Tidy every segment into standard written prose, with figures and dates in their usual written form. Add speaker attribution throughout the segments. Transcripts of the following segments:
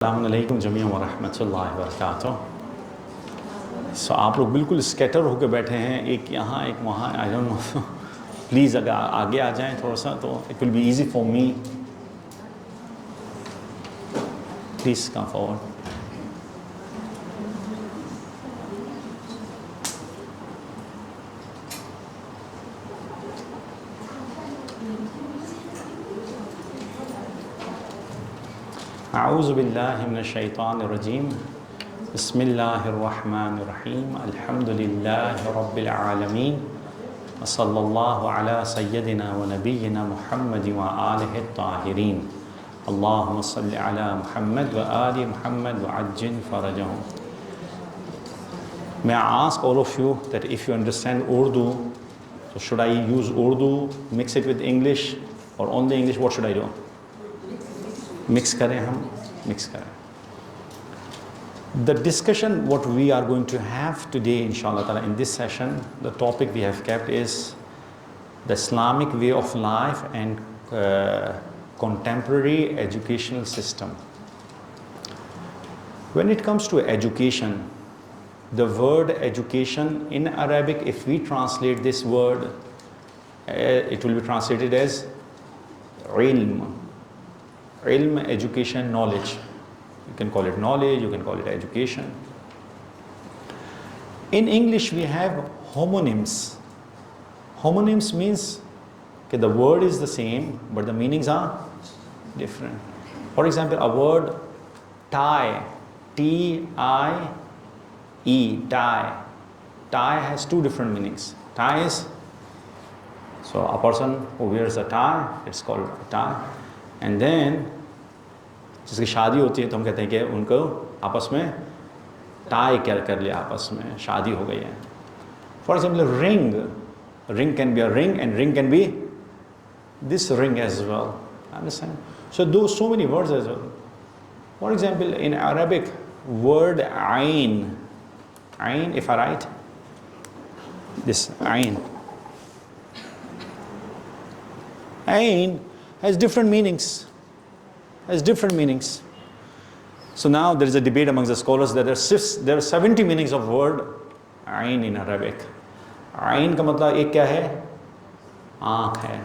Speaker 1: अस्सलामुअलैकुम जमीअन व रहमतुल्लाहि व बरकातुहू। सो आप लोग बिल्कुल स्कैटर होकर बैठे हैं, एक यहाँ एक वहाँ, आई डोंट नो। प्लीज़ अगर आगे आ जाएं थोड़ा सा तो it will be easy for me. Please come forward. अऊज़ु बिल्लाहि मिनश शैतानिर रजीम। बिस्मिल्लाहिर रहमानिर रहीम। अल्हम्दुलिल्लाहि रब्बिल आलमीन। व सल्लल्लाहु अला सय्यदिना व नबिय्यिना मुहम्मद व आलिहि ताहिरीन। अल्लाहुम्मा सल्लि अला मुहम्मद व आलि मुहम्मद व अज्जिल फरजहुम। May I ask all of you that if you understand Urdu, so should I use Urdu, mix it with English, or only English? What should I do? Mix करें हम, mix करें. The discussion what we are going to have today, inshallah ta'ala, in this session, the topic we have kept is the Islamic way of life and contemporary educational system. When it comes to education, the word education in Arabic, if we translate this word, it will be translated as ilm. Ilm, education, knowledge. You can call it knowledge, you can call it education. In English, we have homonyms. Homonyms means that the word is the same, but the meanings are different. For example, a word tie, T-I-E, tie. Tie has two different meanings. Tie is, so a person who wears a tie, it's called a tie. And then जिसकी शादी होती है तो हम कहते हैं कि उनको आपस में टाई कर लिया, आपस में शादी हो गई है. For example ring can be a ring and ring can be this ring as well. Understand? So दो so many words as well. For example in Arabic word आइन, इफ आई राइट दिस आइन has different meanings. So now there is a debate amongst the scholars that there are 70 meanings of word ayn in Arabic. Ayn का मतलब एक क्या है? आँख है.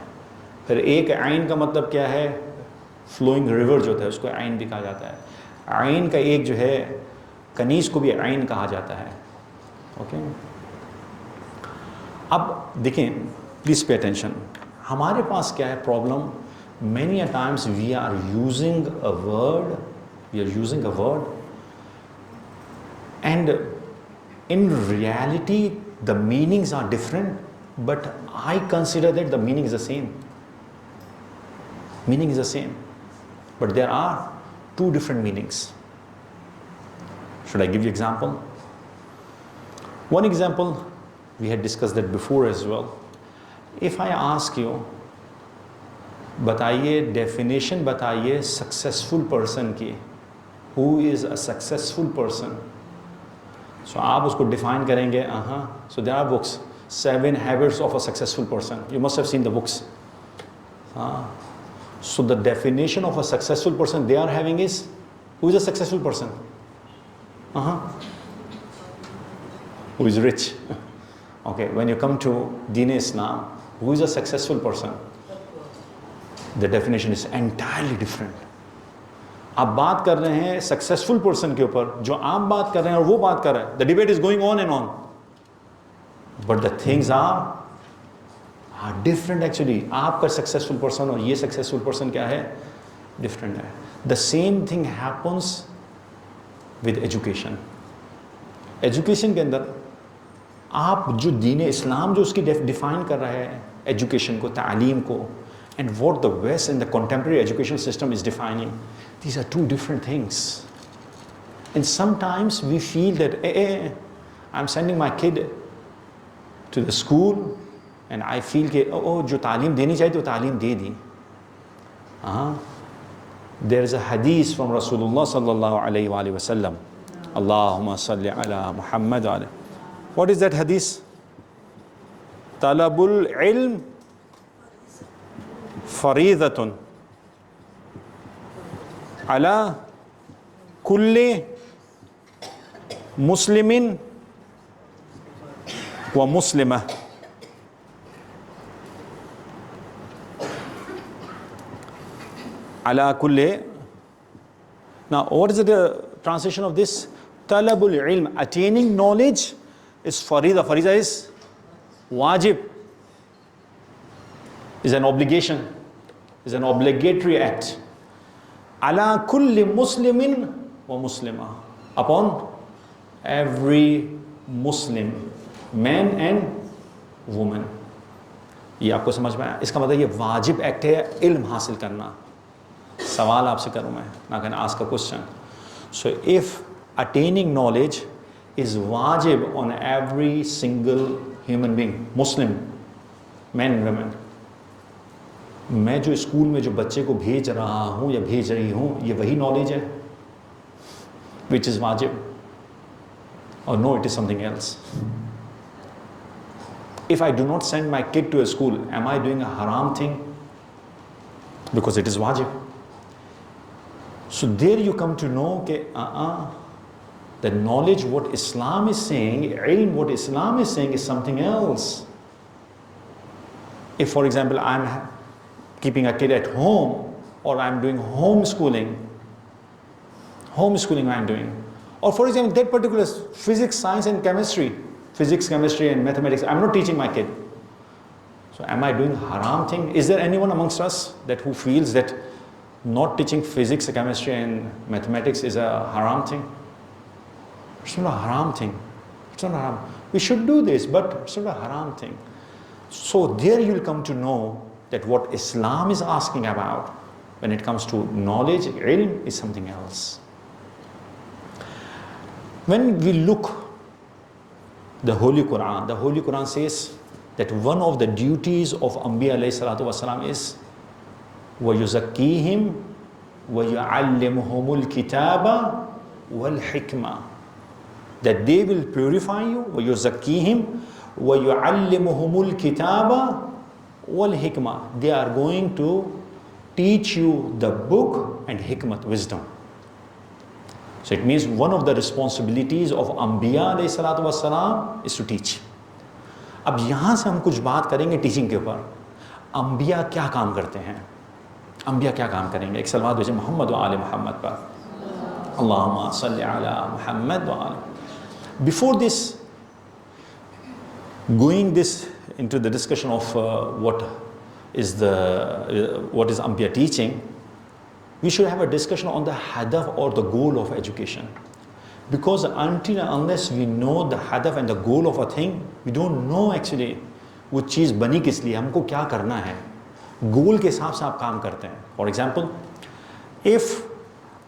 Speaker 1: फिर एक ayn का मतलब क्या है? फ्लोइंग रिवर जो होता है उसको ayn भी कहा जाता है. ayn का एक जो है कनीज को भी ayn कहा जाता है. ओके, अब देखें, प्लीज पे अटेंशन. हमारे पास क्या है problem? Many a times we are using a word, and in reality the meanings are different, but I consider that the meaning is the same. But there are two different meanings. Should I give you example? One example, we had discussed that before as well. If I ask you, बताइए, definition बताइए successful person की. Who is a successful person? So आप उसको define करेंगे. So there are books, 7 habits of a successful person. You must have seen the books. So the definition of a successful person they are having is, who is a successful person? Who is rich? Okay, when you come to दीन इस्लाम, who is a successful person? The definition is entirely different. आप बात कर रहे हैं successful person के ऊपर, जो आप बात कर रहे हैं और वो बात कर रहा है. The debate is going on and on, but the things are different actually. आपका सक्सेसफुल पर्सन और ये सक्सेसफुल पर्सन क्या है? डिफरेंट है. The same thing happens with education. Education के अंदर आप जो दीन इस्लाम जो उसकी डिफाइन कर रहा है एजुकेशन को, तालीम को, and what the West and the contemporary education system is defining, these are two different things. And sometimes we feel that I'm sending my kid to the school and I feel कि जो तालीम देनी चाहिए तो तालीम दे दी. There is a hadith from Rasulullah sallallahu alayhi wa sallam. Allahumma salli ala Muhammad wa alayhi. What is that hadith? Talabul ilm फरीदतुन अला कुल्ले मुस्लिमिन व मुस्लिमा, अला कुल्ले. Now, what is the translation of this? Talabul ilm, attaining knowledge, is farida. Farida is wajib, is an obligation, is an obligatory act. Ala kulli muslimin wa muslima, upon every Muslim, man and woman. ये आपको समझ में आया? इसका मतलब ये वाजिब act है इल्म हासिल करना. सवाल आपसे करूँ मैं, ना can ask a question. So if attaining knowledge is wajib on every single human being, Muslim, men and women. मैं जो स्कूल में जो बच्चे को भेज रहा हूँ या भेज रही हूँ, ये वही नॉलेज है which is wajib, or no, it is something else. If I do not send my kid to a school, am I doing a haram thing? Because it is wajib. So there you come to know that the knowledge what Islam is saying, ilm what Islam is saying is something else. If for example I'm keeping a kid at home, or I'm doing homeschooling I'm doing, or for example that particular physics, science and chemistry, physics, chemistry and mathematics, I'm not teaching my kid. So am I doing a haram thing? Is there anyone amongst us that who feels that not teaching physics, chemistry and mathematics is a haram thing? It's not a haram thing. It's not a haram. We should do this, but it's not a haram thing. So there you'll come to know that what Islam is asking about when it comes to knowledge, ilm, is something else. When we look the Holy Quran says that one of the duties of Anbiya alayhi salatu wasalam is وَيُزَكِّيهِمْ وَيُعَلِّمُهُمُ الْكِتَابَ وَالْحِكْمَةِ, that they will purify you, وَيُزَكِّيهِمْ وَيُعَلِّمُهُمُ الْكِتَابَ وَالْحِكْمَةِ, they are going to teach you the book and hikmat, wisdom. So it means one of the responsibilities of Anbiya alayhi salatu wasalam is to teach. अब यहाँ से हम कुछ बात करेंगे teaching के ऊपर. अंबिया क्या काम करते हैं, अंबिया क्या काम करेंगे. एक सलवात भेजें मोहम्मद व आले मोहम्मद पर, अल्लाहुम्मा सल्ली अला मुहम्मद व आले. Before this, going this into the discussion of what is Anbiya teaching, we should have a discussion on the hadaf or the goal of education. Because until and unless we know the hadaf and the goal of a thing, we don't know actually वो चीज़ बनी किस लिए, हमको क्या करना है. गोल के हिसाब से आप काम करते हैं. फॉर एग्जाम्पल, इफ़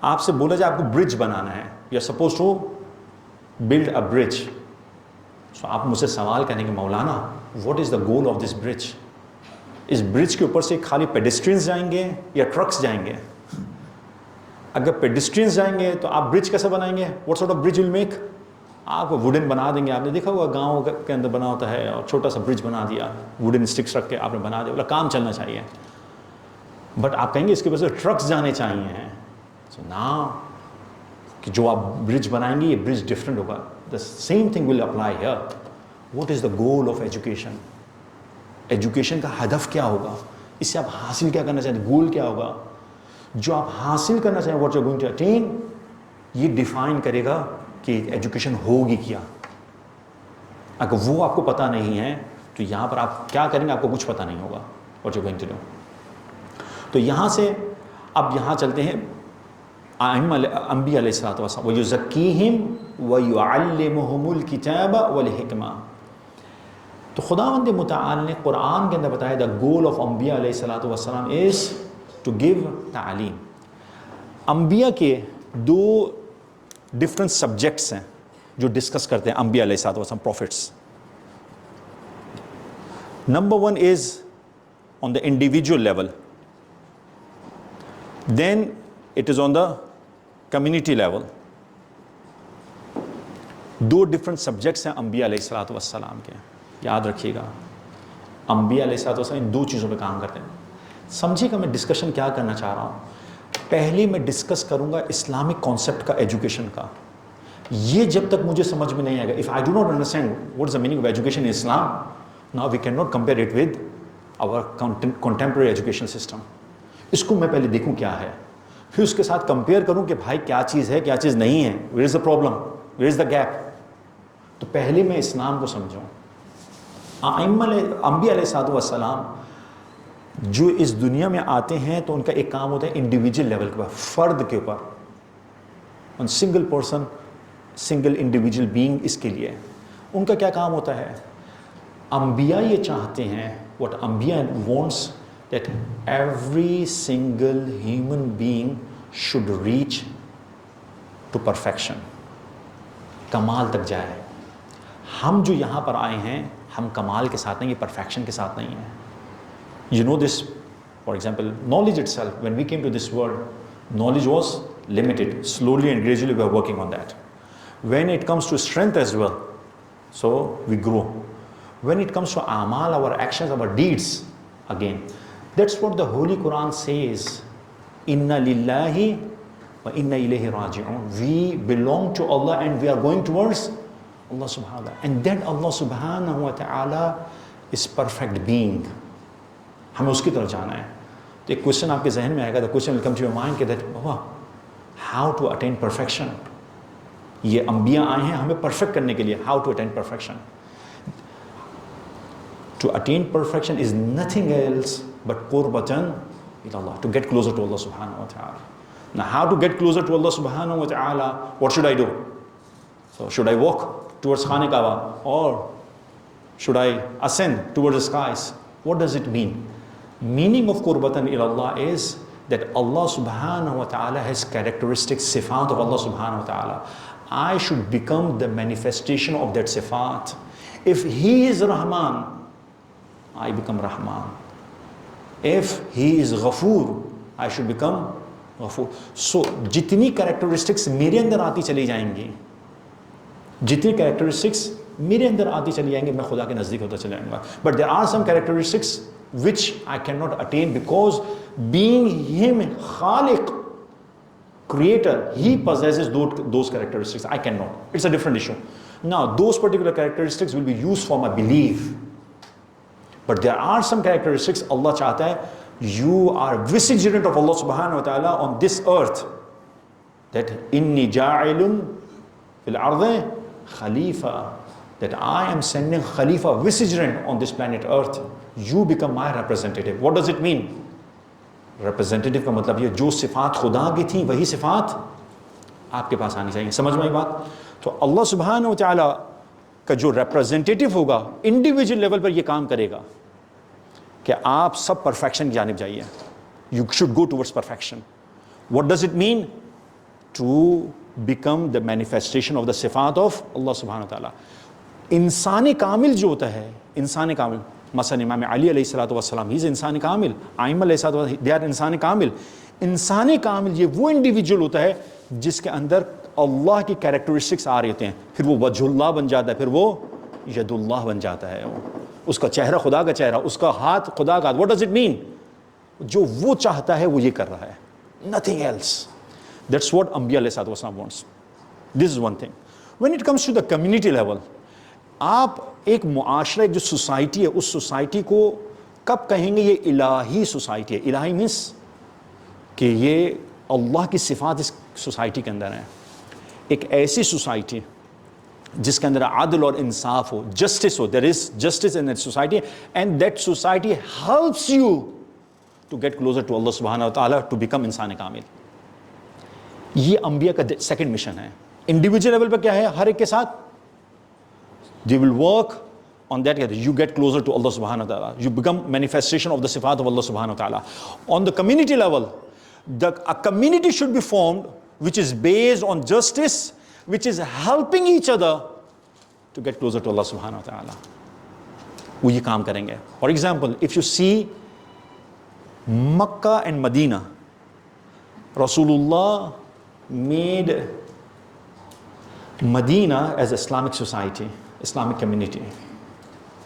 Speaker 1: आपसे बोला जाए आपको ब्रिज बनाना है, you are suppose to build a bridge, so आप मुझसे सवाल करेंगे मौलाना what is the goal of this bridge. इस ब्रिज के ऊपर से खाली पेडेस्ट्रियंस जाएंगे या ट्रक्स जाएंगे. अगर पेडेस्ट्रियंस जाएंगे तो आप ब्रिज कैसे बनाएंगे, what sort of bridge will make. आप वुडन बना देंगे. आपने देखा होगा गाँव के अंदर बना होता है, और छोटा सा ब्रिज बना दिया, वुडन स्टिक्स रख के आपने बना दिया, बोला काम चलना चाहिए. बट आप कहेंगे इसके ऊपर से ट्रक्स जाने चाहिए हैं. सो ना कि जो आप ब्रिज बनाएंगे ये ब्रिज डिफरेंट होगा. The same thing will apply here. What is the goal of education. Education का हदफ क्या होगा, इससे आप हासिल क्या करना चाहते हैं, गोल क्या होगा. जो आप हासिल करना चाहें, what you are going to attain, ये डिफाइन करेगा कि एजुकेशन होगी क्या. अगर वो आपको पता नहीं है तो यहाँ पर आप क्या करेंगे, आपको कुछ पता नहीं होगा what you going to do. तो यहाँ से अब यहाँ चलते हैं अंबिया अलैहिस्सलातु वस्सलाम, वयुज़क्कीहिम वयुअल्लिमुहुमुल किताब वल हिकमा. तो खुदावंद मुतआल ने कुरान के अंदर बताया द गोल ऑफ अंबिया अलैहिस्सलातु वस्सलाम इज़ टू गिव तालीम. अंबिया के दो डिफरेंट सब्जेक्ट्स हैं जो डिस्कस करते हैं अंबिया अलैहिस्सलातु वस्सलाम, prophets. Number one is on the individual level, then it is on the community level. दो डिफरेंट सब्जेक्ट्स हैं अंबिया अलैहिस्सलातु वस्सलाम के. याद रखिएगा, अंबिया अलैहिस्सलातु वस्सलाम इन दो चीज़ों पे काम करते हैं. समझिएगा मैं डिस्कशन क्या करना चाह रहा हूँ. पहले मैं डिस्कस करूंगा इस्लामिक कॉन्सेप्ट का, एजुकेशन का। ये जब तक मुझे समझ में नहीं आएगा, if I do not understand what is the meaning of education in Islam, now we can not compare it with our contemporary education system. इसको मैं पहले देखूं क्या है, फिर उसके साथ कंपेयर करूं कि भाई क्या चीज़ है क्या चीज़ नहीं है, where is the problem, where is the gap. तो पहले मैं इस्लाम को समझूं। अंबिया अलैहिस्सलाम जो इस दुनिया में आते हैं तो उनका एक काम होता है इंडिविजुअल लेवल के ऊपर, फ़र्द के ऊपर, on single person, single individual being. इसके लिए उनका क्या काम होता है? अंबिया ये चाहते हैं, व्हाट अंबिया wants, that every single human being should reach to perfection, कमाल तक जाए। हम जो यहाँ पर आए हैं हम कमाल के साथ नहीं, ये परफेक्शन के साथ नहीं है। You know this, for example, knowledge itself, when we came to this world, knowledge was limited. Slowly and gradually we are working on that. When it comes to strength as well, so we grow. When it comes to amal, our actions, our deeds, again, that's what the Holy Quran says. Inna lillahi wa inna ilayhi raji'un. We belong to Allah and we are going towards Allah subhanahu wa ta'ala. And that Allah subhanahu wa ta'ala is perfect being. हमें उसकी तरफ जाना है। तो एक question आपके जहन में आएगा, the question will come to your mind, कि दैट बाबा हाउ टू अटेन परफेक्शन। ये अंबिया आए हैं हमें परफेक्ट करने के लिए, how to attain perfection. To attain perfection is nothing else but कुर्बतन इलल्लाह, टू गेट क्लोजर टू अल्लाह सुब्हानहू व तआला। Now how to get closer to अल्लाह सुब्हानहू व तआला, what should I do? So should I walk towards खाने काबा और should I ascend towards the skies? What does it mean? Meaning of qurbatan ilallah is that Allah subhanahu wa ta'ala has characteristics, sifat of Allah subhanahu wa ta'ala. I should become the manifestation of that sifat. If He is Rahman, I become Rahman. If He is Ghafoor, I should become Ghafoor. So, जितनी characteristics मेरे अंदर आती चली जाएंगी, जितनी characteristics मेरे अंदर आती चली जाएंगी, मैं खुदा के नज़दीक होता चला जाऊंगा। But there are some characteristics which I cannot attain because being Him, Khaliq, Creator, He possesses those characteristics. I cannot. It's a different issue. Now, those particular characteristics will be used for my belief. But there are some characteristics Allah chahta hai, you are vicegerent of Allah subhanahu wa ta'ala on this earth. That inni ja'ilun fil ardi khalifa. That I am sending Khalifa, vicegerent on this planet Earth. You become my representative. What does it mean? Representative का मतलब ये जो सिफात खुदा की थी वही सिफात आपके पास आनी चाहिए। समझ में आई बात? तो अल्लाह सुब्हानहू व तआला का जो रिप्रेजेंटेटिव होगा इंडिविजुअल लेवल पर ये काम करेगा कि आप सब परफेक्शन की जानिब जाइए। You should go towards perfection. What does it mean? To become the manifestation of the सिफात ऑफ अल्लाह सुब्हानहू व तआला। इंसान कामिल जो होता है, इंसान कामिल, मसलन इमाम अली अलैहिस्सलातु वस्सलाम, ही इज़ इंसान कामिल, आइम्मा अलैहिस्सलातु दे आर इंसान कामिल। इंसान कामिल ये वो इंडिविजुअल होता है जिसके अंदर अल्लाह की कैरेक्टरिस्टिक्स आ रहे होते हैं, फिर वो वजहुल्लाह बन जाता है, फिर वो यदुल्लाह बन जाता है, उसका चेहरा खुदा का चेहरा, उसका हाथ खुदा का हाथ। What does it mean? जो वो चाहता है वो ये कर रहा है, नथिंग एल्स। दैट्स व्हाट अंबिया अलैहिस्सलातु वस्सलाम wants. This is one thing. When it comes to the community level, आप एक मुआशरा, एक जो सोसाइटी है, उस सोसाइटी को कब कहेंगे ये इलाही सोसाइटी है? इलाही मीन्स कि ये अल्लाह की सिफात इस सोसाइटी के अंदर है। एक ऐसी सोसाइटी जिसके अंदर आदल और इंसाफ हो, जस्टिस हो, there is justice in that society, and that society helps you to get closer to अल्लाह सुब्हानहू व तआला, टू बिकम इंसान कामिल। ये अंबिया का सेकंड मिशन है। इंडिविजुअल लेवल पर क्या है? हर एक के साथ they will work on that. You get closer to Allah subhanahu wa ta'ala, you become manifestation of the sifat of Allah subhanahu wa ta'ala. On the community level, a community should be formed which is based on justice, which is helping each other to get closer to Allah subhanahu wa ta'ala. वो ये काम करेंगे। For example, if you see Makkah and Medina, Rasulullah made Medina as Islamic society, Islamic community.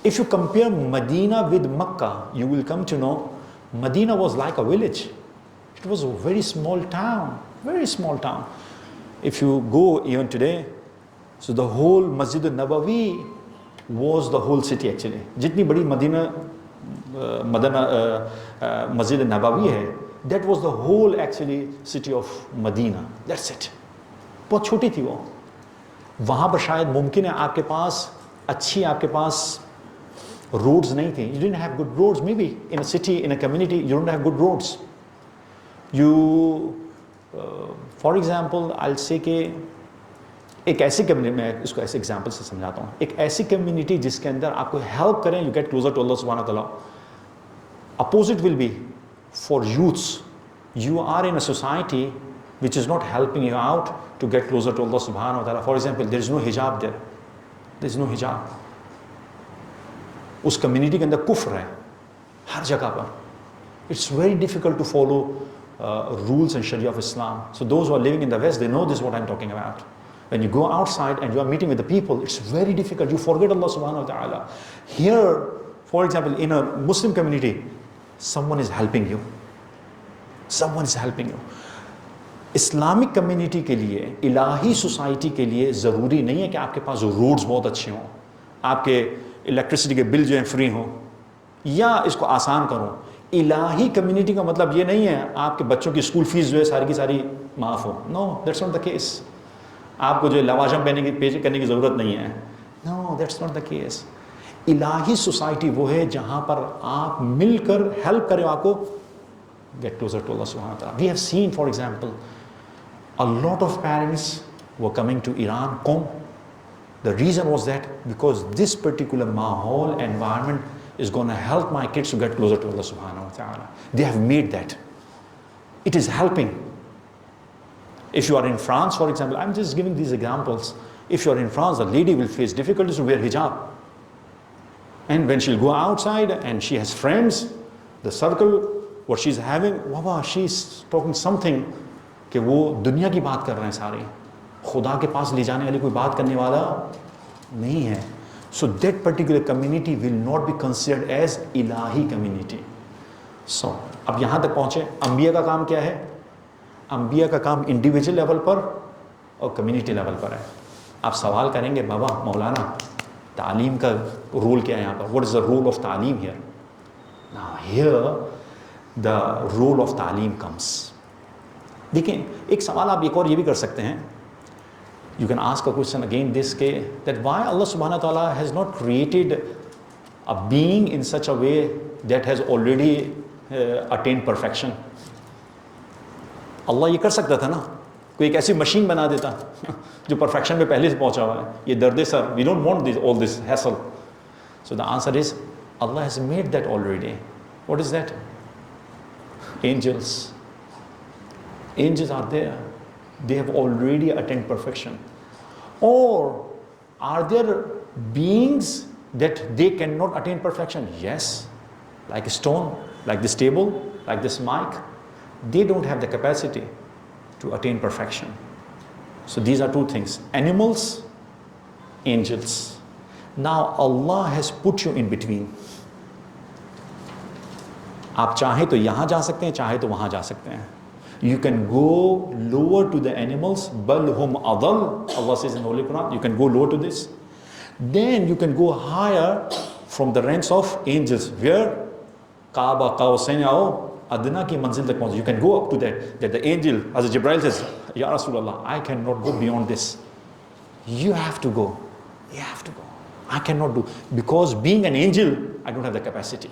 Speaker 1: If you compare Medina with Makkah, you will come to know Medina was like a village. It was a very small town, very small town. If you go even today, so the whole Masjid al-Nabawi was the whole city actually. जितनी बड़ी Masjid al-Nabawi है, that was the whole actually city of Medina. That's it. बहुत छोटी थी वो. वहाँ पर शायद मुमकिन है आपके पास अच्छी आपके पास roads नहीं थे. You didn't have good roads. Maybe in a city, in a community, you don't have good roads. You, for example, I'll say कि एक ऐसी कम्युनिटी, मैं इसको ऐसे एग्जांपल से समझाता हूँ, एक ऐसी कम्युनिटी जिसके अंदर आपको हेल्प करें, you get closer to Allah subhanahu wa ta'ala. Opposite will be for youths. You are in a society which is not helping you out to get closer to Allah subhanahu wa ta'ala. For example, there is no hijab there. There is no hijab. उस community के अंदर कुफ्र है हर जगह पर. It's very difficult to follow rules and Sharia of Islam. So those who are living in the West, they know this is what I'm talking about. When you go outside and you are meeting with the people, it's very difficult. You forget Allah subhanahu wa ta'ala. Here, for example, in a Muslim community, someone is helping you. Someone is helping you. Islamic community के लिए, इलाही society के लिए ज़रूरी नहीं है कि आपके पास roads बहुत अच्छे हों, आपके इलेक्ट्रिसिटी के बिल जो हैं फ्री हों, या इसको आसान करो. इलाही कम्युनिटी का मतलब ये नहीं है आपके बच्चों की स्कूल फीस जो है सारी की सारी माफ़ हो. No, that's not the case. आपको जो लवाजम पे करने की ज़रूरत नहीं है. No, that's not the case. इलाही सोसाइटी वो है जहाँ पर आप मिलकर हेल्प करें, आपको get closer to Allah subhanahu wa ta'ala. We have seen, for example, a lot of parents were coming to Iran, Qom. The reason was that because this particular mahal environment is going to help my kids to get closer to Allah subhanahu wa ta'ala. They have made that. It is helping. If you are in France, for example, I'm just giving these examples. If you are in France, the lady will face difficulties to wear hijab. And when she'll go outside and she has friends, the circle, what she's having, वाह, she's talking something कि वो दुनिया की बात कर रहे हैं सारे, खुदा के पास ले जाने वाली कोई बात करने वाला नहीं है. So that particular community will not be considered as Ilahi community. So अब यहाँ तक पहुँचे. अंबिया का काम क्या है? अंबिया का काम इंडिविजुअल लेवल पर और कम्युनिटी लेवल पर है. आप सवाल करेंगे, बाबा मौलाना तालीम का रोल क्या है यहाँ पर? What is the role of तालीम here? Now here the role of तालीम comes. देखिए, एक सवाल आप एक और ये भी कर सकते हैं. You can ask a question again this के that why Allah subhanahu wa ta'ala has not created a being in such a way that has already attained perfection. अल्लाह ये कर सकता था ना, कोई एक ऐसी मशीन बना देता जो परफेक्शन में पहले से पहुंचा हुआ है. ये दर्द sir, we don't want this, all this hassle. So the answer is Allah has made that already. What is that? Angels. Angels are there. They have already attained perfection. Or are there beings that they cannot attain perfection? Yes. Like a stone, like this table, like this mic. They don't have the capacity to attain perfection. So these are two things. Animals, angels. Now Allah has put you in between. आप चाहे तो यहाँ जा सकते हैं, चाहे तो वहाँ जा सकते हैं. You can go lower to the animals. Bal hum adal. Allah says in Holy Quran, you can go lower to this. Then you can go higher from the ranks of angels. Where? Kaaba Qawsain ao adna ki manzil tak pahunch. You can go up to that. That the angel, as Jibreel says, Ya Rasulullah, I cannot go beyond this. You have to go. You have to go. I cannot do. Because being an angel, I don't have the capacity.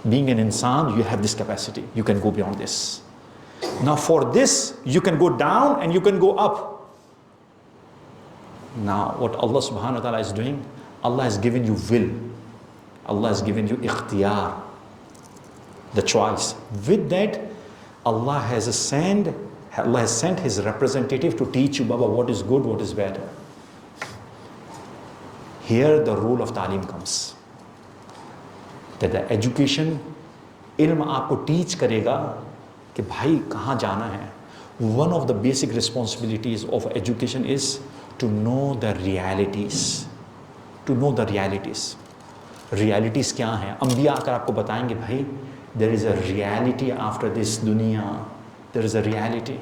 Speaker 1: Being an insan, you have this capacity. You can go beyond this. Now for this, you can go down and you can go up. Now what Allah subhanahu wa ta'ala is doing, Allah has given you will. Allah has given you ikhtiyar, the choice. With that, Allah has sent His representative to teach you, Baba, what is good, what is bad. Here the role of ta'lim comes. That the education, ilm आपको teach करेगा कि भाई कहाँ जाना है. One of the basic responsibilities of education is to know the realities. To know the realities. Realities क्या हैं? अंबिया आकर आपको बताएंगे भाई there is a reality after this dunya. There is a reality.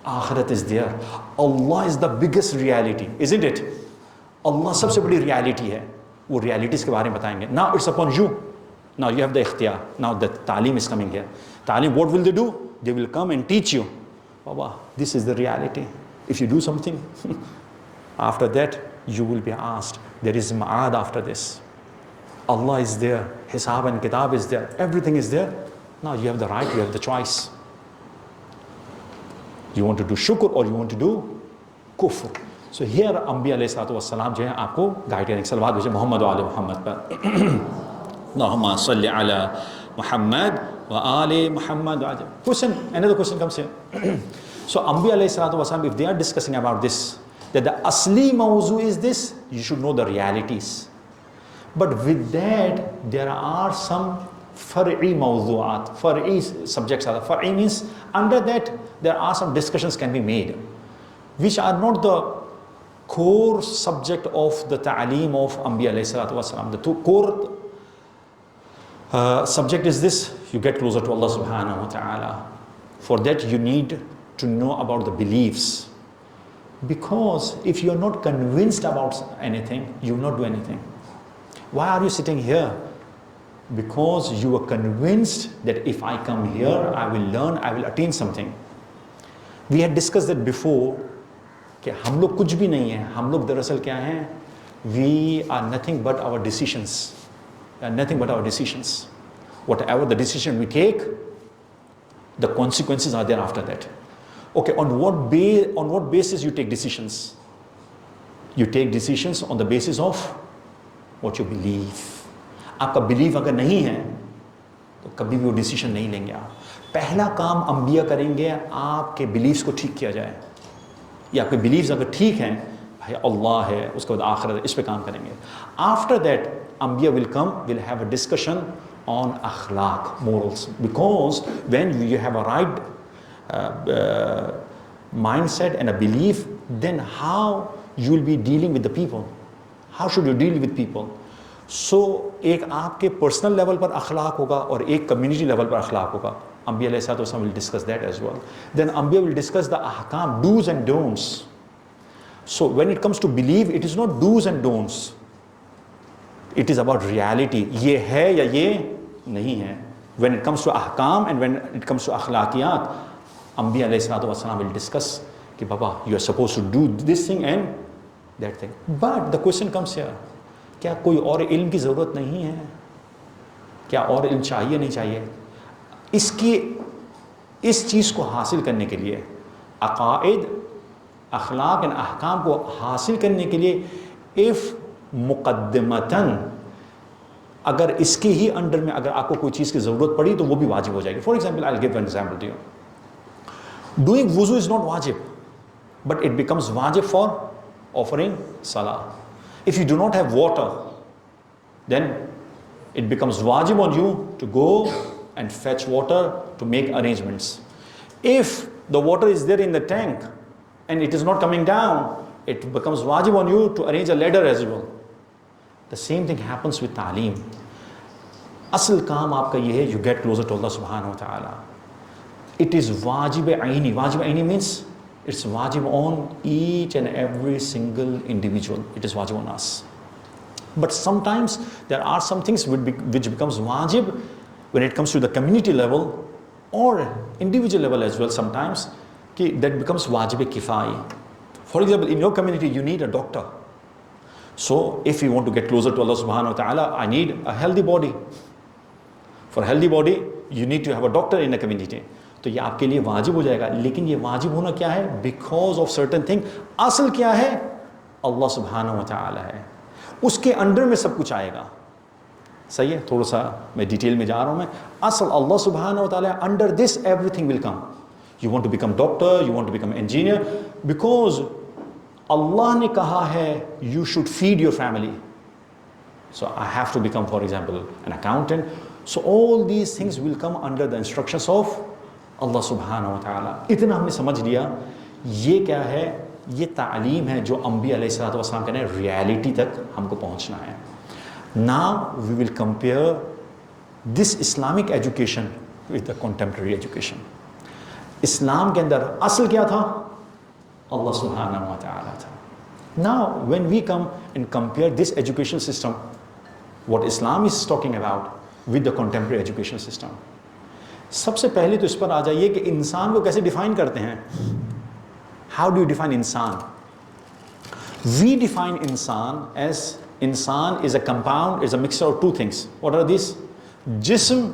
Speaker 1: Akhirat is there. Allah is the biggest reality, isn't it? Allah सबसे बड़ी reality है. वो realities के बारे में बताएंगे. Now it's upon you. Now you have the ikhtiyar. Now the ta'lim is coming here. Ta'lim, what will they do? They will come and teach you. Baba, this is the reality. If you do something, after that you will be asked. There is ma'ad after this. Allah is there. Hisab and kitab is there. Everything is there. Now you have the right, you have the choice. You want to do shukr or you want to do kufr. So here Anbiya alayhi salatu wassalam जो है आपको guide करेंगे. सलवात भेजें मोहम्मद व आले मोहम्मद पर. Allahumma salli ala Muhammad wa ali Muhammad. Question, another question comes here. So Anbiya alayhi salatu wassalam, if they are discussing about this, that the asli mawzu is this, you should know the realities. But with that, there are some far'i mawdu'at, far'i subjects. Far'i means under that there are some discussions can be made, which are not the core subject of the ta'aleem of Anbiya alayhi salatu wasalam. The core subject is this: you get closer to Allah subhanahu wa ta'ala. For that you need to know about the beliefs. Because if you are not convinced about anything, you will not do anything. Why are you sitting here? Because you are convinced that if I come here, I will learn, I will attain something. We had discussed that before, कि हम लोग कुछ भी नहीं हैं, हम लोग दरअसल क्या हैं? We are nothing but our decisions. We are nothing but our decisions. Whatever the decision we take, the consequences are there after that. Okay, on what basis you take decisions? You take decisions on the basis of what you believe. आपका belief अगर नहीं है तो कभी भी वो decision नहीं लेंगे आप. पहला काम अंबिया करेंगे आपके beliefs को ठीक किया जाए. या आपके beliefs अगर ठीक हैं, भाई अल्लाह है, उसके बाद आखिरत, इस पे काम करेंगे. After that, अंबिया will come, will have a discussion on akhlaq, morals. Because when you have a right mindset and a belief, then how you will be dealing with the people? How should you deal with people? So एक आपके personal level पर अखलाक होगा और एक community level पर अखलाक होगा. Anbiya alayhi salatu wasallam will discuss that as well. Then Anbiya will discuss the ahkam, do's and don'ts. So when it comes to belief, it is not do's and don'ts. It is about reality. ये है या ये नहीं है. When it comes to ahkam and when it comes to akhlaqiyat, Anbiya alayhi salatu wasallam will discuss कि Baba, you are supposed to do this thing and that thing. But the question comes here, क्या कोई और इल्म की ज़रूरत नहीं है? क्या और इल्म चाहिए नहीं चाहिए? इस चीज़ को हासिल करने के लिए, अक़ाइद, अखलाक एंड अहकाम को हासिल करने के लिए, इफ़ मुक़द्दमतन अगर इसके ही अंडर में अगर आपको कोई चीज़ की ज़रूरत पड़ी तो वो भी वाजिब हो जाएगी. For example, I will give an example to you. Doing wuzu is not wajib, but it becomes wajib for offering salah. If you do not have water, then it becomes wajib on you to go and fetch water to make arrangements. If the water is there in the tank and it is not coming down, it becomes wajib on you to arrange a ladder as well. The same thing happens with ta'aleem. Asl kaam aapka ye hai, you get closer to Allah subhanahu wa ta'ala. It is wajib aini. Wajib aini means it's wajib on each and every single individual. It is wajib on us. But sometimes there are some things which becomes wajib when it comes to the community level or individual level as well sometimes, that becomes wajib kifai. For example, in your community you need a doctor. So if you want to get closer to Allah subhanahu wa ta'ala, I need a healthy body. For a healthy body, you need to have a doctor in the community. तो ये आपके लिए वाजिब हो जाएगा. लेकिन ये वाजिब होना क्या है? Because of certain thing. असल क्या है? अल्लाह सुब्हानहू व तआला है. उसके अंडर में सब कुछ आएगा. सही है? थोड़ा सा मैं डिटेल में जा रहा हूँ. मैं असल अल्लाह सुब्हानहू व तआला, under this everything will come. You want to become doctor, you want to become engineer, because Allah ने कहा है you should feed your family. So I have to become for example an accountant. So all these things will come under the instructions of अल्लाह सुब्हानहू व तआला. इतना हमने समझ लिया. ये क्या है? ये तालीम है जो अंबिया अलैहिस्सलातु वस्सलाम कहते हैं रियलिटी तक हमको पहुंचना है. Now we will compare this Islamic education with the contemporary education, इस्लाम के अंदर असल क्या था? अल्लाह सुब्हानहू व तआला था. Now when we come and compare this education system, what Islam is talking about with the contemporary education system, सबसे पहले तो इस पर आ जाइए कि इंसान को कैसे डिफाइन करते हैं. How do you define इंसान? We define इंसान is a compound, is a mixture of two things. What are these? जिस्म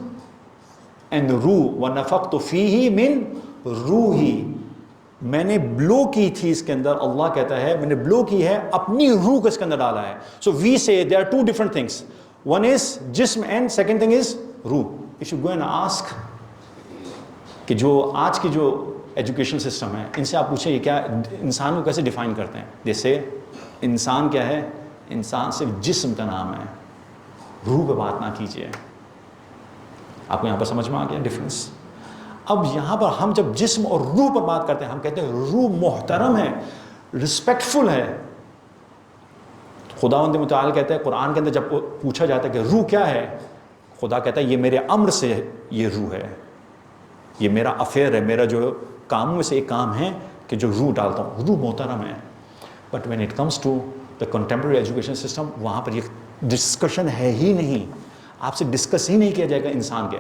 Speaker 1: and रूह. व नफ़क़्तु फ़ीही मिन रूही. मैंने ब्लो की थी इसके अंदर, अल्लाह कहता है मैंने ब्लो की है, अपनी रूह को इसके अंदर डाला है. So we say there are two different things. One is जिस्म एंड सेकंड थिंग इज रूह. If you go and ask कि जो आज की जो एजुकेशन सिस्टम है, इनसे आप पूछे ये क्या इंसान को कैसे डिफाइन करते हैं. जैसे इंसान क्या है? इंसान सिर्फ जिस्म का नाम है, रूह पे बात ना कीजिए. आपको यहाँ पर समझ में आ गया डिफरेंस? अब यहाँ पर हम जब जिस्म और रूह पर बात करते हैं, हम कहते हैं रूह मोहतरम है, रिस्पेक्टफुल है. खुदावंद मुताल कहते हैं कुरान के अंदर जब पूछा जाता है कि रूह क्या है, खुदा कहता है ये मेरे अम्र से ये रूह है, ये मेरा अफेयर है, मेरा जो कामों में से एक काम है कि जो रूह डालता हूँ, रूह मोहतरम है. But when it comes to the contemporary education system, वहाँ पर ये डिस्कशन है ही नहीं, आपसे डिस्कस ही नहीं किया जाएगा इंसान के.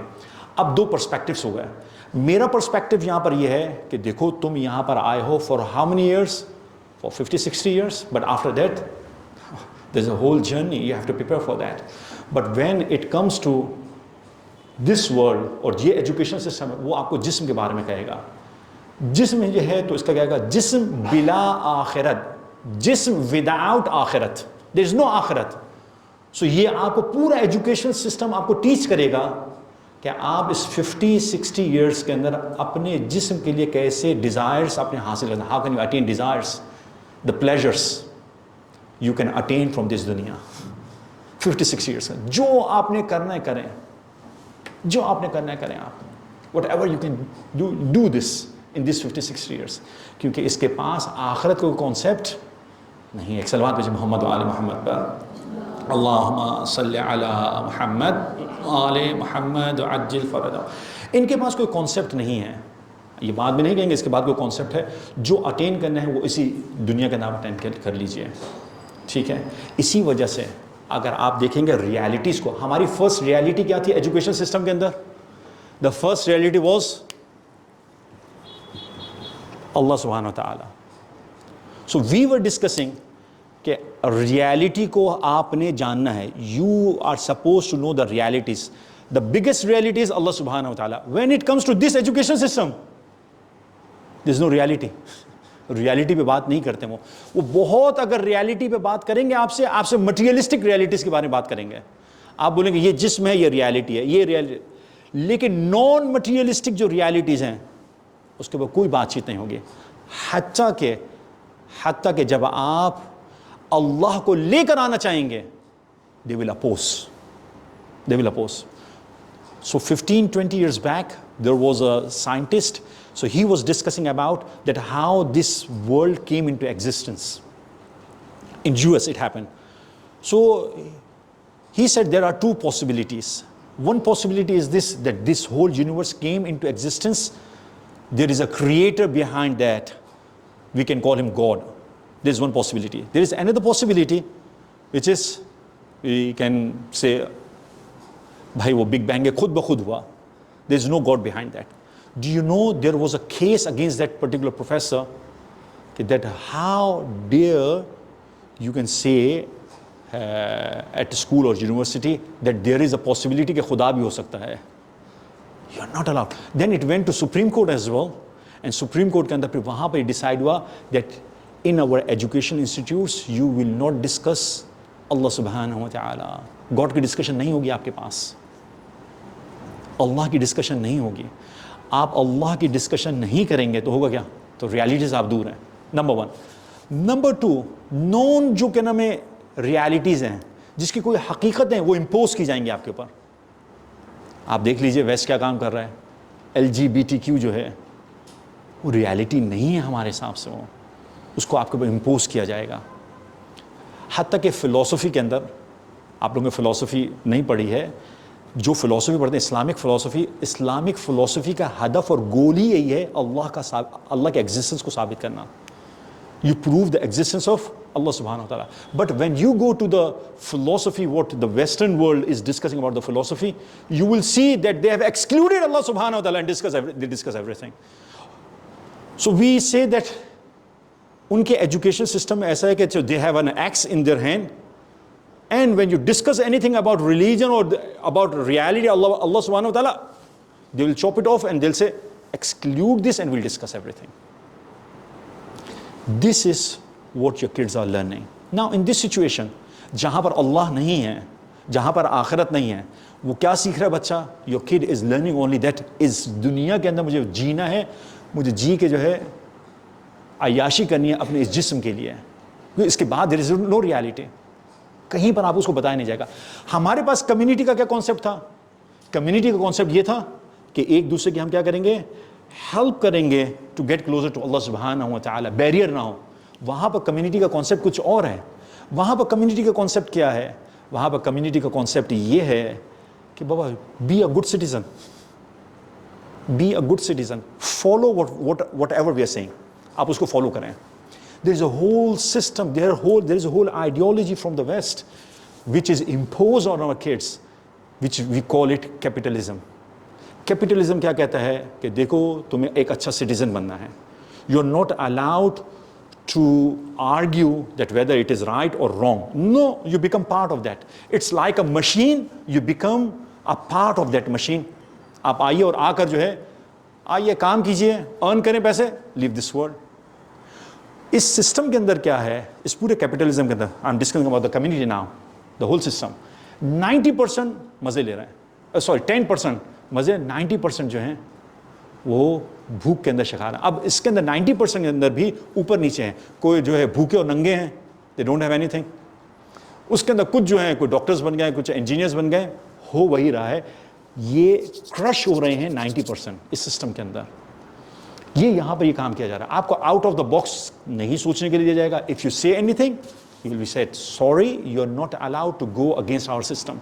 Speaker 1: अब दो पर्सपेक्टिव्स हो गए. मेरा पर्सपेक्टिव यहाँ पर यह है कि देखो तुम यहाँ पर आए हो for how many years? For 50-60 years. But after that there is a whole journey, you have to prepare for that. But when it comes to this world, और ये एजुकेशन सिस्टम है, वो आपको जिस्म के बारे में कहेगा. जिस्म ये है तो इसका कहेगा जिस्म बिला आखिरत, जिस्म विदाउट आखिरत, देयर इज नो आखिरत. सो ये आपको पूरा एजुकेशन सिस्टम आपको टीच करेगा कि आप इस 50-60 ईयर्स के अंदर अपने जिस्म के लिए कैसे डिज़ायर्स आपने हासिल करना. How can you attain desires, the pleasures you can attain from this दुनिया. 50-60 ईयर्स का जो आपने करना है करें, जो आपने करना है करें आप. What ever you can do this in this 50-60 years, क्योंकि इसके पास आखिरत का कॉन्सेप्ट नहीं है. एक सलवात भेजिए मोहम्मद व आले मोहम्मद पर. अल्लाहुम्मा सल्लि अला मुहम्मद आले मोहम्मद अज्जिल फरजा. इनके पास कोई कॉन्सेप्ट नहीं है. ये बात भी नहीं कहेंगे, इसके बाद कोई कॉन्सेप्ट है. जो अटेन करना है वो इसी दुनिया के नाम अटेन कर लीजिए. ठीक है. इसी वजह से अगर आप देखेंगे रियलिटीज़ को, हमारी फर्स्ट रियलिटी क्या थी एजुकेशन सिस्टम के अंदर? The first reality was Allah सुब्हानहू व तआला. सो वी वर डिस्कसिंग कि रियलिटी को आपने जानना है. You are suppose to know the realities. The biggest reality is Allah सुब्हानहू व तआला. When it comes to this education system, there is no reality. Reality पे बात नहीं करते वो बहुत, अगर रियलिटी पे बात करेंगे आपसे मटीरियलिस्टिक रियलिटीज के बारे में बात करेंगे. आप बोलेंगे ये जिस्म है, ये रियलिटी है, ये रियलिटी. लेकिन नॉन मटीरियलिस्टिक जो रियलिटीज हैं उसके ऊपर कोई बातचीत नहीं होगी. हत्ता के जब आप अल्लाह को लेकर आना चाहेंगे, they will oppose. So 15-20 years back there was a scientist, so he was discussing about that how this world came into existence. In US it happened. So he said there are two possibilities. One possibility is this, that this whole universe came into existence, there is a creator behind that, we can call him God. There is one possibility. There is another possibility, which is we can say, भाई वो big bang खुद ब खुद हुआ. There is no God behind that. Do you know there was a case against that particular professor, that how dare you can say at school or university that there is a possibility कि खुदा भी हो सकता है. You are not allowed. Then it went to Supreme Court as well, and Supreme Court के अंदर फिर वहाँ पर decide हुआ that in our education institutes you will not discuss Allah subhanahu wa ta'ala. God की डिस्कशन नहीं होगी आपके पास, अल्लाह की डिस्कशन नहीं होगी. आप अल्लाह की डिस्कशन नहीं करेंगे तो होगा क्या? तो रियलिटीज आप दूर हैं. Number one. Number two, non जो क्या नाम है रियलिटीज़ हैं जिसकी कोई हकीकत है वो इम्पोज की जाएंगी आपके ऊपर. आप देख लीजिए वेस्ट क्या काम कर रहा है. LGBTQ जो है वो रियलिटी नहीं है हमारे हिसाब से, वो उसको आपके ऊपर इम्पोज किया जाएगा. हत्ता कि फ़िलासफ़ी के अंदर, आप लोगों ने फ़िलासफ़ी नहीं पढ़ी है, जो फ़िलासफ़ी पढ़ते हैं इस्लामिक फ़िलासफ़ी का हदफ और गोल ही यही है, अल्लाह के एग्जिस्टेंस को साबित करना. You prove the existence of Allah subhanahu wa ta'ala. But when you go to the philosophy, what the Western world is discussing about the philosophy, you will see that they have excluded Allah subhanahu wa ta'ala and they discuss everything. So we say that उनके education system में ऐसा है कि they have an axe in their hand, and when you discuss anything about religion or about reality, Allah subhanahu wa ta'ala, they will chop it off and they'll say, exclude this and we'll discuss everything. This is what your kids are learning. Now in this situation, जहाँ पर अल्लाह नहीं है, जहाँ पर आखिरत नहीं है, वो क्या सीख रहा है बच्चा? Your kid is learning only that इस दुनिया के अंदर मुझे जीना है, मुझे जी के जो है अय्याशी करनी है अपने इस जिस्म के लिए. इसके बाद there is no reality. कहीं पर आप उसको बताया नहीं जाएगा. हमारे पास कम्युनिटी का क्या कॉन्सेप्ट था? कम्युनिटी का कॉन्सेप्ट ये था कि एक दूसरे की हम क्या करेंगे, हेल्प करेंगे टू गेट क्लोजर टू अल्लाह सुब्हानहू व तआला, बैरियर ना हो. वहाँ पर कम्युनिटी का कॉन्सेप्ट कुछ और है. वहाँ पर कम्युनिटी का कॉन्सेप्ट क्या है? वहाँ पर कम्युनिटी का कॉन्सेप्ट ये है कि बाबा be a good citizen, be a good citizen, follow whatever we are saying, आप उसको फॉलो करें. There is a whole system, there is a whole ideology from the West which is imposed on our kids, which we call it capitalism. Capitalism क्या कहता है कि देखो तुम्हें एक अच्छा सिटीजन बनना है. You are not allowed to argue that whether it is right or wrong. No, you become part of that. It's like a machine, you become a part of that machine. आप आइए और आकर जो है आइए काम कीजिए, अर्न करें पैसे, leave this world. इस सिस्टम के अंदर क्या है, इस पूरे कैपिटलिज्म के अंदर, I am discussing about the community now, the whole system, 90% मज़े ले रहे हैं, सॉरी 10% मज़े, 90% जो हैं वो भूख के अंदर शिकार है. अब इसके अंदर 90% के अंदर भी ऊपर नीचे हैं. कोई जो है भूखे और नंगे हैं, दे डोंट हैव एनीथिंग. उसके अंदर कुछ जो हैं, कोई डॉक्टर्स बन गए, कुछ इंजीनियर्स बन गए, हो वही रहा है. ये क्रश हो रहे हैं 90% इस सिस्टम के अंदर. ये यहाँ पर ये काम किया जा रहा है. आपको आउट ऑफ द बॉक्स नहीं सोचने के लिए दिया जाएगा. If you say anything you will be said sorry, you are not allowed to go against our system.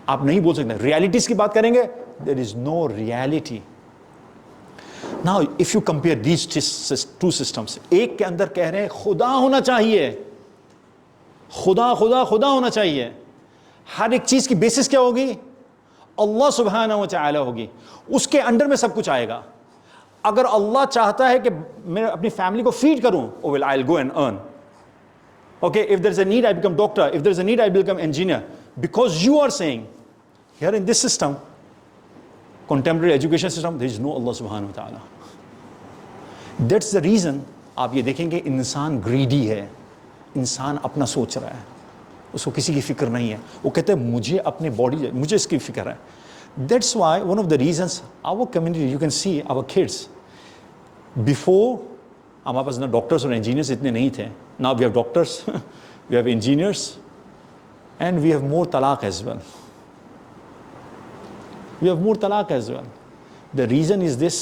Speaker 1: आप नहीं बोल सकते. रियलिटीज की बात करेंगे, there is no reality. Now if you compare these two systems, एक के अंदर कह रहे हैं खुदा होना चाहिए, खुदा खुदा खुदा होना चाहिए. हर एक चीज की बेसिस क्या होगी? अल्लाह सुब्हानहू व तआला होगी. उसके अंडर में सब कुछ आएगा. अगर अल्लाह चाहता है कि मैं अपनी फैमिली को फीड करूं, oh will I will go and earn. Okay, if there is a need I become doctor, if there is a need I become engineer, because you are saying here in this system, contemporary education system, there is no Allah सुब्हानहू व तआला. That's the reason. आप ये देखेंगे इंसान greedy है, इंसान अपना सोच रहा है, उसको किसी की फिक्र नहीं है. वो कहते हैं मुझे अपने बॉडी, मुझे इसकी फिक्र है. That's why one of the reasons our community, you can see our kids, before हमारे पास ना डॉक्टर्स और इंजीनियर्स इतने नहीं थे. Now we have doctors, we have engineers, and we have more talaq as well. We have more talaq as well. The reason is this,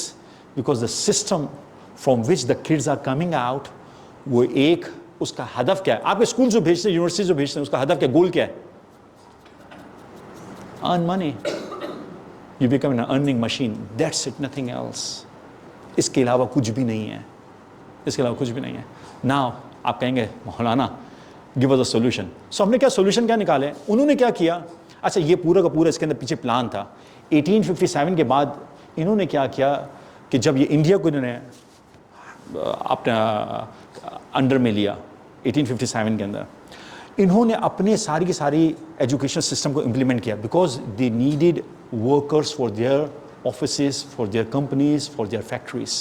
Speaker 1: because the system from which the kids are coming out, वो एक उसका हदफ क्या है? आपके school जो भेजते हैं, university जो भेजते हैं, उसका हदफ क्या, गोल क्या है? Earn money. You become an earning machine. That's it, nothing else. इसके अलावा कुछ भी नहीं है. इसके अलावा कुछ भी नहीं है. Now आप कहेंगे मौलाना give us a solution. So हमने क्या solution क्या निकाले? उन्होंने क्या किया? अच्छा, ये पूरा का पूरा इसके अंदर पीछे प्लान था. 1857 के बाद इन्होंने क्या किया कि जब ये इंडिया को इन्होंने अपना अंडर में लिया 1857 के अंदर, इन्होंने अपने सारी की सारी एजुकेशन सिस्टम को इम्प्लीमेंट किया. Because they needed workers for their offices, for their companies, for their factories.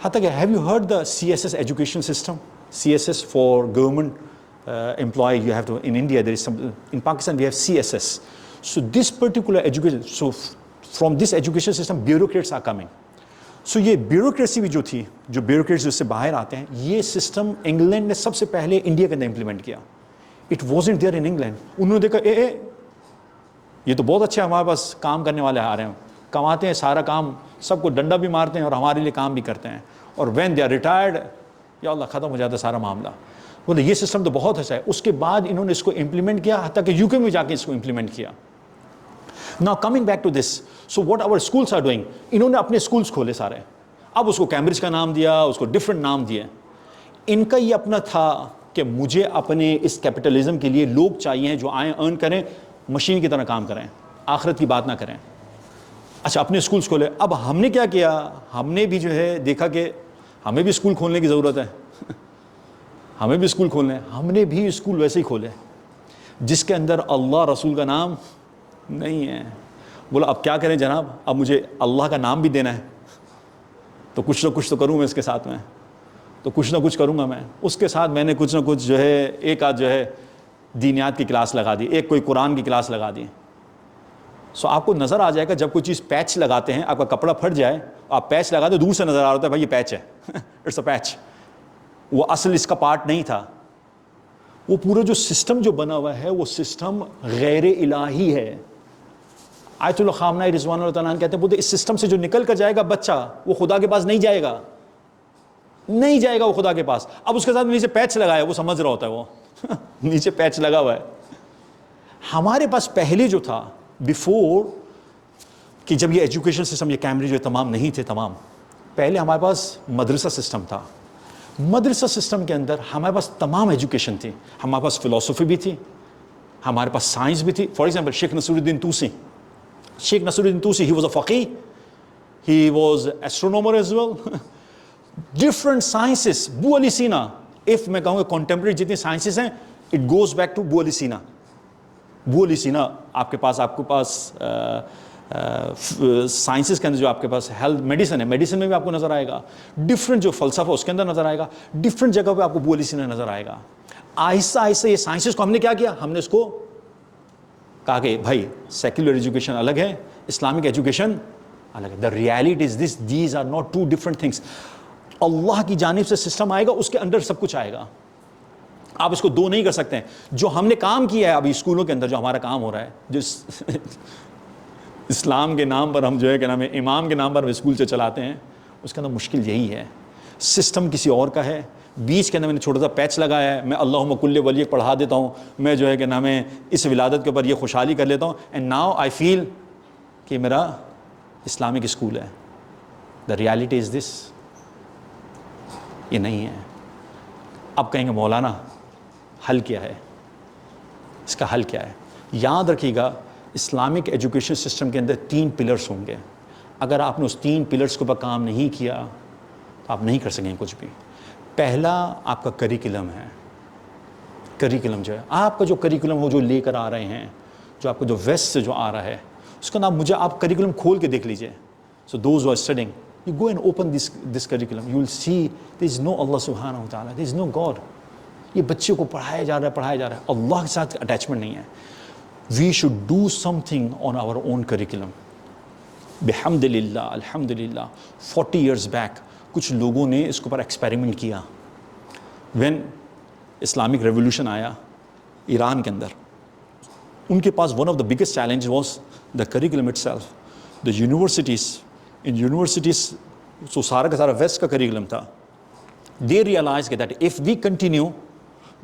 Speaker 1: Have you heard the CSS education system? CSS for government employee, you have to, in India there is some, in Pakistan we have CSS. So this particular education, so from this education system bureaucrats are coming. So ये bureaucracy भी जो थी, जो bureaucrats जिससे बाहर आते हैं, ये system इंग्लैंड ने सबसे पहले इंडिया के अंदर इम्प्लीमेंट किया. It wasn't there in England. उन्होंने देखा ये तो बहुत अच्छा है, हमारे पास काम करने वाले आ रहे हैं, कमाते हैं, सारा काम, सबको डंडा भी मारते हैं और हमारे लिए काम भी करते हैं, और व्हेन दे आर रिटायर्ड, या अल्लाह ख़त्म हो जाता है सारा मामला. बोले ये सिस्टम तो बहुत अच्छा है. उसके बाद इन्होंने इसको इम्प्लीमेंट किया, हत्ता कि यूके में जाके इसको इम्प्लीमेंट किया. Now coming back to this, so what our schools are doing, इन्होंने अपने स्कूल्स खोले सारे, अब उसको कैम्ब्रिज का नाम दिया, उसको डिफरेंट नाम दिए। इनका ये अपना था कि मुझे अपने इस कैपिटलिज्म के लिए लोग चाहिए जो आए, अर्न करें, मशीन की तरह काम करें, आखिरत की बात ना करें। अच्छा, अपने स्कूल्स खोले। अब हमने क्या किया, हमने भी जो है देखा कि हमें भी स्कूल खोलने की ज़रूरत है हमें भी स्कूल खोलने, हमने भी स्कूल वैसे ही खोले जिसके अंदर अल्लाह रसूल का नाम नहीं है। बोला अब क्या करें जनाब, अब मुझे अल्लाह का नाम भी देना है, तो कुछ ना कुछ तो करूँ मैं इसके साथ में, तो कुछ ना कुछ करूँगा मैं। उसके साथ मैंने कुछ ना कुछ जो है, एक आध जो है दीनियात की क्लास लगा दी, एक कोई कुरान की क्लास लगा दी। सो आपको नज़र आ जाएगा, जब कोई चीज़ पैच लगाते हैं, आपका कपड़ा फट जाए, आप पैच लगा दो, दूर से नज़र आ रहा है भाई ये पैच है इट्स अ पैच, वो असल इसका पार्ट नहीं था। वो पूरा जो सिस्टम जो बना हुआ है, वो सिस्टम गैर इलाही है। आयतुल्लाह खामनाई रिजवानुल्लाह तआला कहते हैं, बोलते इस सिस्टम से जो निकल कर जाएगा बच्चा, वो खुदा के पास नहीं जाएगा, नहीं जाएगा वो खुदा के पास। अब उसके साथ नीचे पैच लगाया, वो समझ रहा होता है वो नीचे पैच लगा हुआ है। हमारे पास पहले जो था, बिफोर कि जब ये एजुकेशन सिस्टम, ये कैम्ब्रिज जो तमाम नहीं थे, तमाम पहले हमारे पास मदरसा सिस्टम था। मदरसा सिस्टम के अंदर हमारे पास तमाम एजुकेशन थी, हमारे पास फिलोसफी भी थी, हमारे पास साइंस भी थी। For example Sheikh Nasiruddin Tusi, Sheikh Nasiruddin Tusi, he was a फकीह, he was astronomer as well, different sciences. Bu Ali सीना, इफ मैं कहूँगा कॉन्टेम्प्रेरी जितनी साइंसेस हैं, इट गोज बैक टू बू अली सीना। बू अली सीना आपके पास साइंसेस के अंदर जो आपके पास हेल्थ मेडिसिन है, मेडिसिन में भी आपको नजर आएगा, डिफरेंट जो फलसफा उसके अंदर नजर आएगा, डिफरेंट जगह पे आपको बू अली सीना नजर आएगा। आहिस्ता आहिस्ता ये साइंसेस को हमने क्या किया, हमने इसको कहा कि भाई सेक्युलर एजुकेशन अलग है, इस्लामिक एजुकेशन अलग है। The reality is this, these are not two different things. Allah की जानिब से सिस्टम आएगा, उसके अंदर सब कुछ आएगा, आप इसको दो नहीं कर सकते हैं। जो हमने काम किया है अभी स्कूलों के अंदर, जो हमारा काम हो रहा है, जो इस्लाम के नाम पर हम जो है क्या नाम है, इमाम के नाम पर हम स्कूल से चलाते हैं, उसके अंदर मुश्किल यही है, सिस्टम किसी और का है। बीच के अंदर मैंने छोटा सा पैच लगाया है, मैं अल्लाहुम्मा कुल्ले वली पढ़ा देता हूँ, मैं जो है क्या नाम है इस विलादत के ऊपर ये खुशहाली कर लेता हूँ, एंड नाउ आई फील कि मेरा इस्लामिक स्कूल है। द रियलिटी इज़ दिस, ये नहीं है। अब कहेंगे मौलाना हल क्या है, इसका हल क्या है? याद रखिएगा, इस्लामिक एजुकेशन सिस्टम के अंदर 3 पिलर्स होंगे। अगर आपने उस 3 पिलर्स के ऊपर काम नहीं किया तो आप नहीं कर सकेंगे कुछ भी। पहला आपका करिकुलम है। करिकुलम जो है, आपका जो करिकुलम वो जो लेकर आ रहे हैं, जो आपको जो वेस्ट से जो आ रहा है, उसका नाम, मुझे आप करिकुलम खोल के देख लीजिए। So those who are studying, you go and open this curriculum, you will see there is no Allah सुब्हानहू व तआला, देयर इज नो गॉड। ये बच्चे को पढ़ाया जा रहा है, अल्लाह के साथ अटैचमेंट नहीं है। We should do something on our own curriculum. बिहम्दिल्लाह, अल्हम्दुलिल्लाह, 40 ईयर्स बैक कुछ लोगों ने इसके ऊपर एक्सपेरिमेंट किया। व्हेन इस्लामिक रेवोल्यूशन आया ईरान के अंदर, उनके पास one of the biggest challenge was the curriculum itself. The universities तो सारा का सारा वेस्ट का करिकुलम था। दे रियलाइज के that if we continue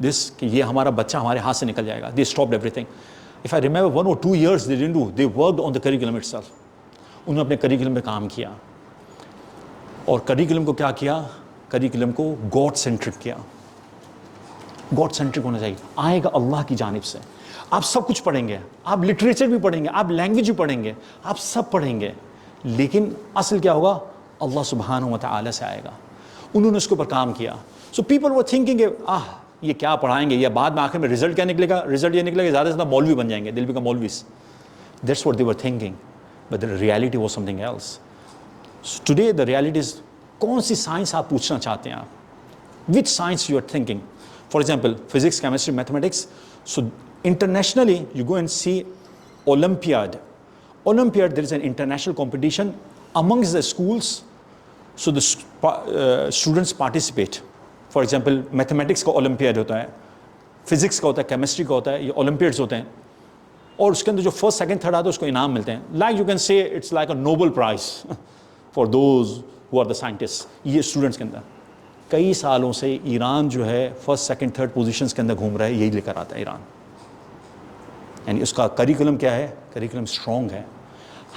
Speaker 1: this, कि ये हमारा बच्चा हमारे हाथ से निकल जाएगा। They stopped everything. If I remember 1 or 2 years they didn't do, they worked on the curriculum itself. उन्होंने अपने करिकुलम पे काम किया, और करिकुलम को क्या किया, करिकुलम को गॉड सेंट्रिक किया। गॉड सेंट्रिक होना चाहिए, आएगा अल्लाह की जानिब से। आप सब कुछ पढ़ेंगे, आप लिटरेचर भी पढ़ेंगे, आप लैंग्वेज भी पढ़ेंगे, आप सब पढ़ेंगे, लेकिन असल क्या होगा, अल्लाह सुब्हानहू व तआला से आएगा। उन्होंने उसके ऊपर काम किया। सो पीपल वर थिंकिंग ये क्या पढ़ाएंगे, या बाद में आखिर में रिजल्ट क्या निकलेगा, रिजल्ट ये निकलेगा ज़्यादा से ज़्यादा मौलवी बन जाएंगे, दिल बिकम मौलवीज। That's what they were thinking, but the reality was something else. Today the reality is, कौन सी साइंस आप पूछना चाहते हैं, आप which science you are thinking. For example physics, chemistry, mathematics. So internationally you go and see olympiad there is an international competition amongst the schools, so the students participate. For example, mathematics का olympiad होता है, physics का होता है, chemistry का होता है, ये ओलंपियाड्स होते हैं, और उसके अंदर जो फर्स्ट सेकंड थर्ड आते हैं उसको इनाम मिलते हैं। Like you can say it's like a Nobel prize for those who are the scientist. ये स्टूडेंट्स के अंदर कई सालों से ईरान जो है फर्स्ट सेकंड थर्ड पोजीशंस के अंदर घूम रहा है, यही लेकर आता है ईरान। यानी उसका करिकुलम क्या है, करिकुलम स्ट्रॉन्ग है।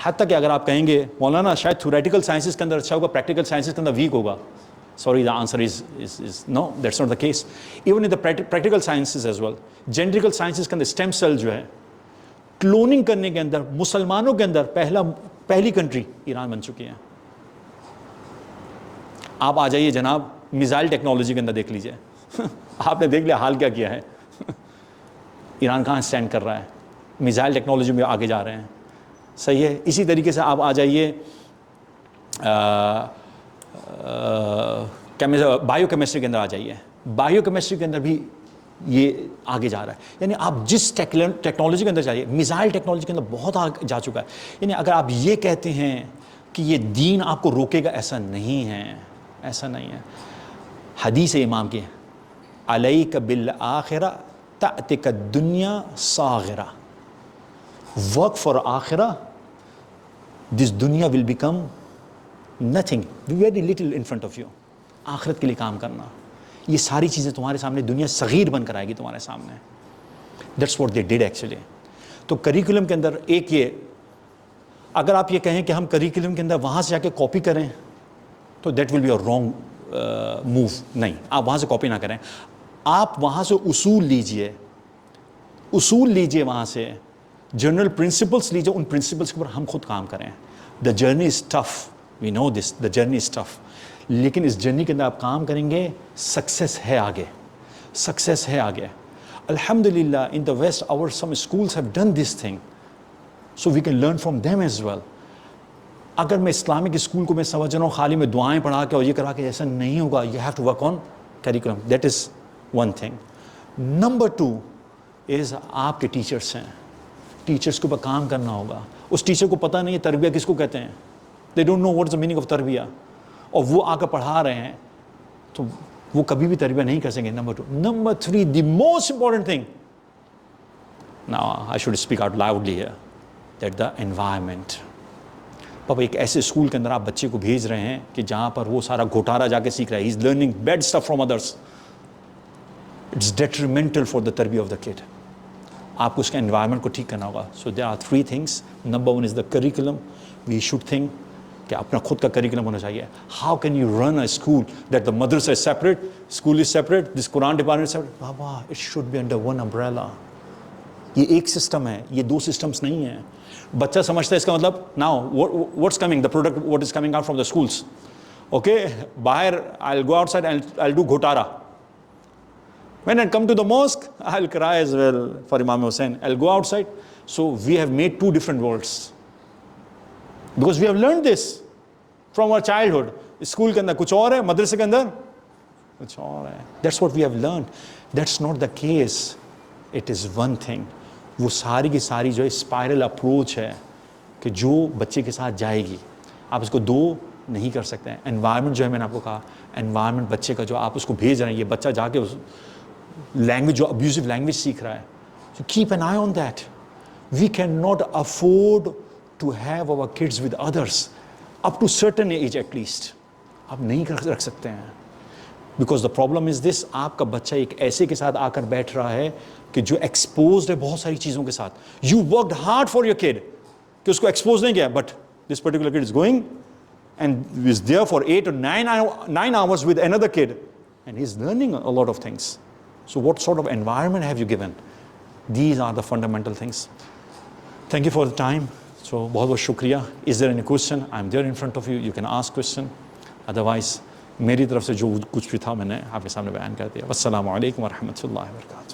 Speaker 1: हत्ता कि अगर आप कहेंगे मौलाना शायद थ्योरेटिकल साइंसेस के अंदर अच्छा होगा, प्रैक्टिकल साइंसेस के अंदर वीक होगा, sorry the answer is no, that's not the case. Even in the practical sciences as well, genetical sciences के अंदर स्टेम सेल जो है क्लोनिंग करने के अंदर मुसलमानों के अंदर पहली कंट्री ईरान बन चुकी है। आप आ जाइए जनाब मिसाइल टेक्नोलॉजी के अंदर देख लीजिए आपने देख लिया हाल क्या किया है ईरान कहाँ स्टैंड कर रहा है, मिसाइल टेक्नोलॉजी में आगे जा रहे हैं, सही है। इसी तरीके से आप आ जाइए बायोकेमिस्ट्री के अंदर आ जाइए, बायोकेमिस्ट्री के अंदर भी ये आगे जा रहा है। यानी आप जिस टेक्नोलॉजी के अंदर जाइए, मिसाइल टेक्नोलॉजी के अंदर बहुत आगे जा चुका है। यानी अगर आप ये कहते हैं कि ये दीन आपको रोकेगा, ऐसा नहीं है, ऐसा नहीं है। हदीस इमाम की अलैका बिल आखिरा तअतिका दुनिया सागिरा, वर्क फॉर आखिरा, दिस दुनिया will become nothing, very little in front of you. आखिरत के लिए काम करना, ये सारी चीज़ें तुम्हारे सामने, दुनिया सगीर बनकर आएगी तुम्हारे सामने। That's what they did actually. तो करिकुलम के अंदर एक ये, अगर आप ये कहें कि हम करिकुलम के अंदर वहाँ से जाके कॉपी करें तो that will be a wrong move. नहीं, आप वहाँ से कॉपी ना करें, आप वहाँ से उसूल लीजिए वहाँ से, जनरल प्रिंसिपल्स लीजिए, उन प्रिंसिपल्स के ऊपर हम खुद काम करें। The journey is tough, we know this, the journey is tough, लेकिन इस जर्नी के अंदर आप काम करेंगे, सक्सेस है आगे, सक्सेस है आगे। अल्हम्दुलिल्लाह in the west our some schools have done this thing, so we can learn from them as well. अगर मैं इस्लामिक स्कूल को मैं समझ रहा हूँ खाली मैं दुआएं पढ़ा के और ये करा के, ऐसा नहीं होगा। You have to work on curriculum, that is one thing. Number 2 is आपके टीचर्स हैं, टीचर्स के ऊपर काम करना होगा। उस टीचर को पता नहीं है तरबिया किसको कहते हैं, they don't know what is the meaning of तरबिया, और वो आकर पढ़ा रहे हैं तो वो कभी भी तरबिया नहीं कर सकेंगे। Number 2। Number 3, the most important thing, now I should speak out loudly here, that the environment. पापा एक ऐसे स्कूल के अंदर आप बच्चे को भेज रहे हैं कि जहाँ पर वो सारा घोटाला जाके सीख रहा है, he is learning bad stuff from others, it's detrimental for the तरबिया ऑफ द किड। आपको उसका एनवायरनमेंट को ठीक करना होगा। So there are 3 things. Number 1 is the curriculum, we should think कि अपना खुद का करिकुलम होना चाहिए। How can you run a school that the मदरसा is separate, school is separate, this Quran department separate? बाबा it should be under one umbrella. ये एक सिस्टम है, ये 2 सिस्टम्स नहीं है। बच्चा समझता है इसका मतलब now what's coming, the product what is coming out from the schools. Okay, बाहर I will go outside and I will do घोटारा। When I come to the mosque, I'll cry as well for Imam Hussain. I'll go outside. So we have made 2 different worlds. Because we have learned this from our childhood. School के अंदर कुछ और है, मदरसे के अंदर कुछ और है. That's what we have learned. That's not the case. It is one thing. वो सारी की सारी जो स्पाइरल अप्रोच है कि जो बच्चे के साथ जाएगी, आप इसको 2 नहीं कर सकते हैं। एनवायरनमेंट जो है, मैंने आपको कहा, एनवायरनमेंट बच्चे का जो आप उसको भेज रहे हैं, ये बच्चा जाके उस लैंग्वेज जो अब्यूजिव लैंग्वेज सीख रहा है, so keep an eye on that. We cannot afford to have our kids with others up to certain age at least. आप नहीं रख सकते हैं, because the problem is this, आपका बच्चा एक ऐसे के साथ आकर बैठ रहा है कि जो exposed है बहुत सारी चीज़ों के साथ। You worked hard for your kid कि उसको expose नहीं किया, but this particular kid is going and is there for 8 or 9 hours with another kid and he's learning a lot of things. So what sort of environment have you given? These are the fundamental things. Thank you for the time. So बहुत बहुत शुक्रिया. Is there any question? I'm there in front of you. You can ask question. Otherwise मेरी तरफ से जो कुछ भी था मैंने आपके सामने बयान कर दिया. वस्सलामु अलैकुम व रहमतुल्लाहि व बरकातुहू.